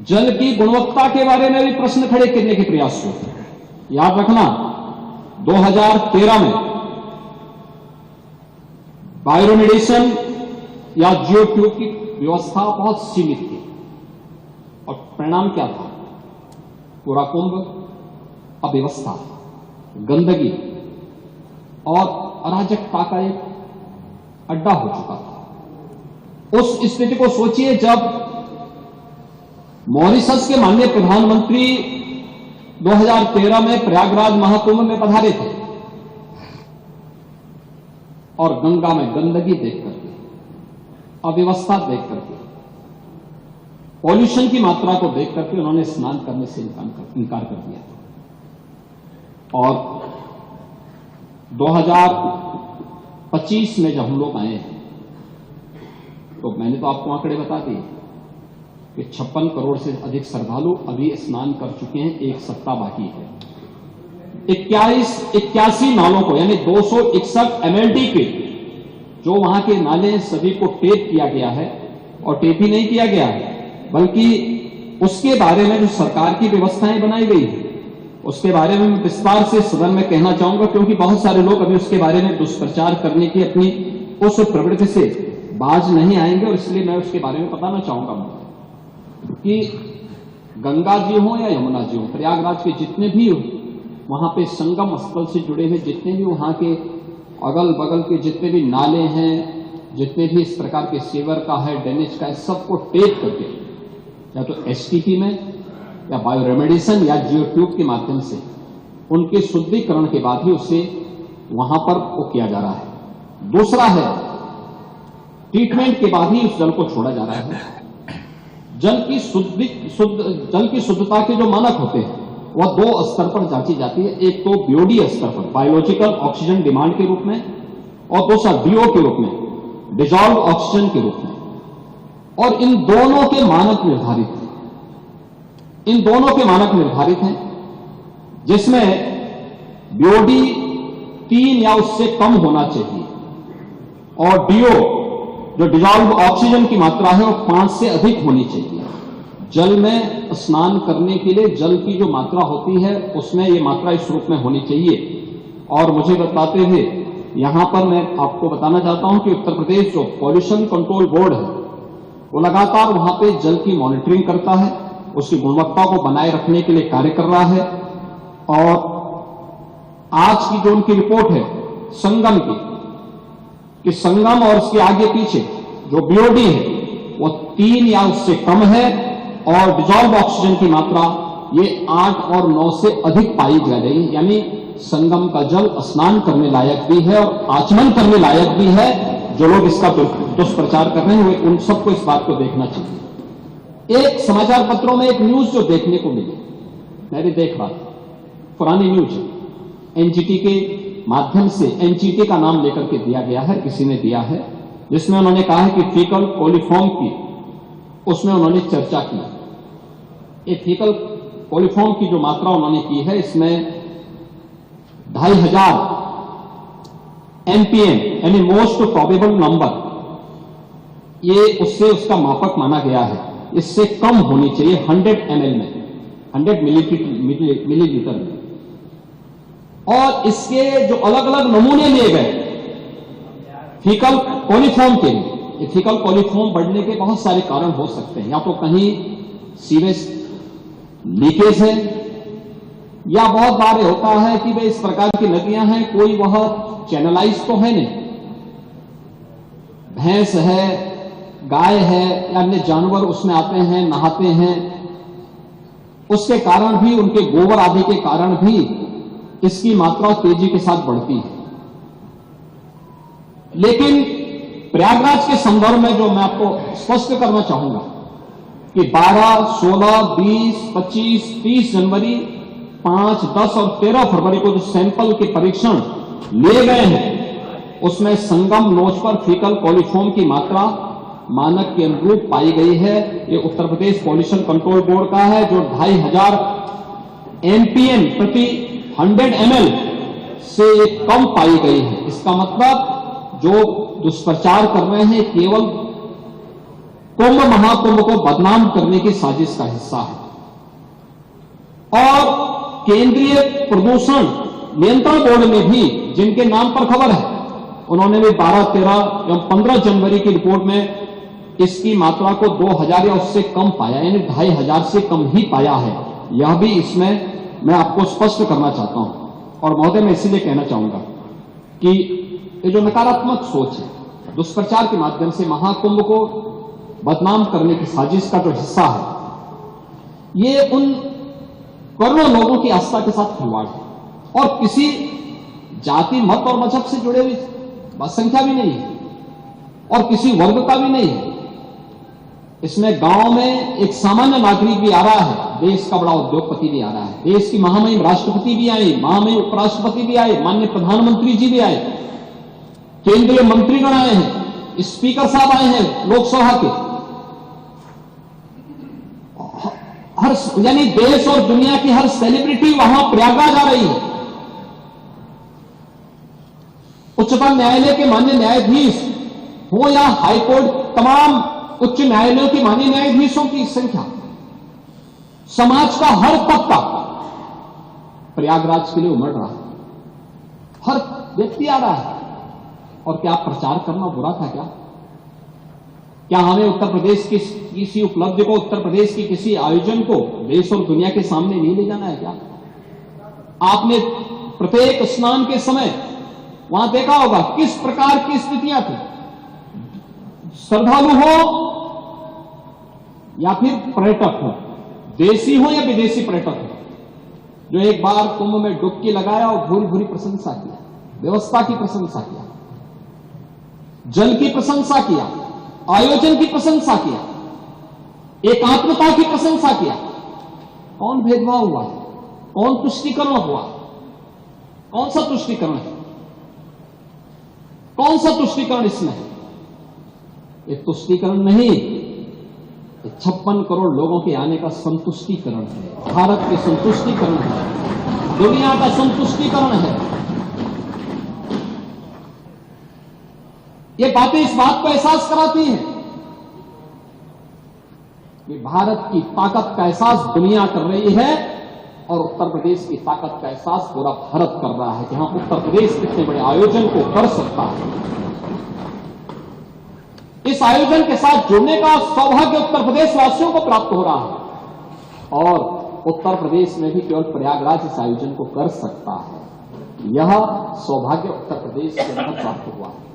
जल की गुणवत्ता के बारे में भी प्रश्न खड़े करने के प्रयास हुए। याद रखना 2013 में बायोरेमेडिएशन या जियो ट्यूब की व्यवस्था बहुत सीमित थी और परिणाम क्या था? पूरा कुंभ अव्यवस्था, गंदगी और अराजकता का एक अड्डा हो चुका था। उस स्थिति को सोचिए जब मॉरिशस के माननीय प्रधानमंत्री 2013 में प्रयागराज महाकुंभ में पधारे थे और गंगा में गंदगी देख करके, अव्यवस्था देख करके, पॉल्यूशन की मात्रा को देख करके उन्होंने स्नान करने से इनकार कर दिया था। और 2025 में जब हम लोग आए हैं तो मैंने तो आपको आंकड़े बता दिए कि 56 करोड़ से अधिक श्रद्धालु अभी स्नान कर चुके हैं, एक सप्ताह बाकी है। 81 नालों को यानी 261 MLD के जो वहां के नाले सभी को टेप किया गया है, और टेप ही नहीं किया गया है बल्कि उसके बारे में जो सरकार की व्यवस्थाएं बनाई गई है उसके बारे में मैं विस्तार से सदन में कहना चाहूंगा, क्योंकि बहुत सारे लोग अभी उसके बारे में दुष्प्रचार करने की अपनी उस प्रवृत्ति से बाज नहीं आएंगे, और इसलिए मैं उसके बारे में बताना चाहूंगा कि गंगा जी हो या यमुना जी हो, प्रयागराज के जितने भी वहां पे संगम स्थल से जुड़े हुए जितने भी वहां के अगल बगल के जितने भी नाले हैं, जितने भी इस प्रकार के सीवर का है, ड्रेनेज का है, सबको टेप करके या तो एसटीपी में या बायोरेमेडिएशन या जियो ट्यूब के माध्यम से उनके शुद्धिकरण के बाद ही उसे वहां पर वो किया जा रहा है। दूसरा है ट्रीटमेंट के बाद ही उस जल को छोड़ा जा रहा है। जल की शुद्धता के जो मानक होते हैं वह 2 स्तर पर जांची जाती है। एक तो बीओडी स्तर पर, बायोलॉजिकल ऑक्सीजन डिमांड के रूप में, और दूसरा डीओ के रूप में, डिजॉल्व ऑक्सीजन के रूप में। और इन दोनों के मानक निर्धारित हैं, इन दोनों के मानक निर्धारित हैं, जिसमें बीओडी 3 या उससे कम होना चाहिए और डीओ जो डिजॉल्व ऑक्सीजन की मात्रा है वो 5 से अधिक होनी चाहिए। जल में स्नान करने के लिए जल की जो मात्रा होती है उसमें ये मात्रा इस रूप में होनी चाहिए। और मुझे बताते हुए यहां पर मैं आपको बताना चाहता हूं कि उत्तर प्रदेश जो पॉल्यूशन कंट्रोल बोर्ड है वो लगातार वहां पे जल की मॉनिटरिंग करता है, उसकी गुणवत्ता को बनाए रखने के लिए कार्य कर रहा है। और आज की जो उनकी रिपोर्ट है संगम की, कि संगम और उसके आगे पीछे जो बीओडी है वो 3 या उससे कम है, और डिजॉल्व ऑक्सीजन की मात्रा ये 8 और 9 से अधिक पाई जा रही है। यानी संगम का जल स्नान करने लायक भी है और आचमन करने लायक भी है। जो लोग इसका दुष्प्रचार कर रहे हैं वे उन सबको इस बात को देखना चाहिए। एक समाचार पत्रों में एक न्यूज जो देखने को मिली, मैं भी देख रहा था, पुरानी न्यूज है, एनजीटी के माध्यम से, एनजीटी का नाम लेकर के दिया गया है, किसी ने दिया है, जिसमें उन्होंने कहा है कि फीकल कोलिफॉर्म की उसमें उन्होंने चर्चा की। ये फीकल कोलिफॉर्म की जो मात्रा उन्होंने की है इसमें 2500 MPM यानी मोस्ट प्रोबेबल नंबर, ये उससे उसका मापक माना गया है। इससे कम होनी चाहिए 100 ml में, 100 मिलीलीटर में। और इसके जो अलग अलग नमूने लिए गए फीकल कोलिफॉर्म के लिए, ये फीकल कोलिफॉर्म बढ़ने के बहुत सारे कारण हो सकते हैं। या तो कहीं सीवेज लीकेज है, या बहुत बार होता है कि भाई इस प्रकार की नदियां हैं, कोई वह चैनलाइज तो है नहीं, भैंस है, गाय है या अन्य जानवर उसमें आते हैं, नहाते हैं, उसके कारण भी, उनके गोबर आदि के कारण भी इसकी मात्रा तेजी के साथ बढ़ती है। लेकिन प्रयागराज के संदर्भ में जो मैं आपको स्पष्ट करना चाहूंगा कि 12, 16, 20, 25, 30 जनवरी, 5, 10 और 13 फरवरी को जो सैंपल के परीक्षण लिए गए हैं उसमें संगम नोच पर फीकल कोलिफॉर्म की मात्रा मानक के अनुरूप पाई गई है। ये Uttar Pradesh pollution control board का है, जो 2500 MPM प्रति 100 ml से कम पाई गई है। इसका मतलब जो दुष्प्रचार कर रहे हैं केवल कुंभ महाकुंभ को बदनाम करने की साजिश का हिस्सा है। और केंद्रीय प्रदूषण नियंत्रण बोर्ड में भी, जिनके नाम पर खबर है, उन्होंने भी 12, 13 एवं 15 जनवरी की रिपोर्ट में इसकी मात्रा को 2000 या उससे कम पाया, यानी 2500 से कम ही पाया है। यह भी इसमें मैं आपको स्पष्ट करना चाहता हूं। और महोदय, मैं इसीलिए कहना चाहूंगा कि ये जो नकारात्मक सोच है, दुष्प्रचार के माध्यम से महाकुंभ को बदनाम करने की साजिश का जो हिस्सा है, ये उन करोड़ों लोगों की आस्था के साथ खिलवाड़ है और किसी जाति, मत और मजहब से जुड़े हुई संख्या भी नहीं है और किसी वर्ग का भी नहीं है। इसमें गांव में एक सामान्य नागरिक भी आ रहा है, देश का बड़ा उद्योगपति भी आ रहा है, देश की महामहिम राष्ट्रपति भी आए, महामहिम उपराष्ट्रपति भी आए, माननीय प्रधानमंत्री जी भी आए, केंद्रीय मंत्रीगण आए हैं, स्पीकर साहब आए हैं लोकसभा के। हर, यानी देश और दुनिया की हर सेलिब्रिटी वहां प्रयागराज आ रही है। उच्चतम न्यायालय के माननीय न्यायाधीश हो या हाईकोर्ट, तमाम उच्च न्यायालयों के माननीय न्यायाधीशों की संख्या, समाज का हर तबका प्रयागराज के लिए उमड़ रहा है, हर व्यक्ति आ रहा है। और क्या प्रचार करना बुरा था क्या? क्या हमें उत्तर प्रदेश की किसी उपलब्धि को, उत्तर प्रदेश की किसी आयोजन को देश और दुनिया के सामने नहीं ले जाना है क्या? आपने प्रत्येक स्नान के समय वहां देखा होगा किस प्रकार की स्थितियां थी। श्रद्धालु हो या फिर पर्यटक हो, देशी हो या विदेशी पर्यटक हो, जो एक बार कुंभ में डुबकी लगाया और भूरी भूरी प्रशंसा किया, व्यवस्था की प्रशंसा किया, जल की प्रशंसा किया, आयोजन की प्रशंसा किया, एकात्मता की प्रशंसा किया। कौन भेदभाव हुआ? कौन तुष्टीकरण हुआ? कौन सा तुष्टीकरण है? कौन सा तुष्टीकरण इसमें है? ये तुष्टीकरण नहीं, ये 56 करोड़ लोगों के आने का संतुष्टीकरण है, भारत के संतुष्टीकरण है, दुनिया का संतुष्टीकरण है। ये बातें इस बात को एहसास कराती हैं कि भारत की ताकत का एहसास दुनिया कर रही है और उत्तर प्रदेश की ताकत का एहसास पूरा भारत कर रहा है कि हाँ, उत्तर प्रदेश कितने बड़े आयोजन को कर सकता है। इस आयोजन के साथ जुड़ने का सौभाग्य उत्तर प्रदेश वासियों को प्राप्त हो रहा है और उत्तर प्रदेश में भी केवल प्रयागराज इस आयोजन को कर सकता है। यह सौभाग्य उत्तर प्रदेश के अंदर प्राप्त हुआ है।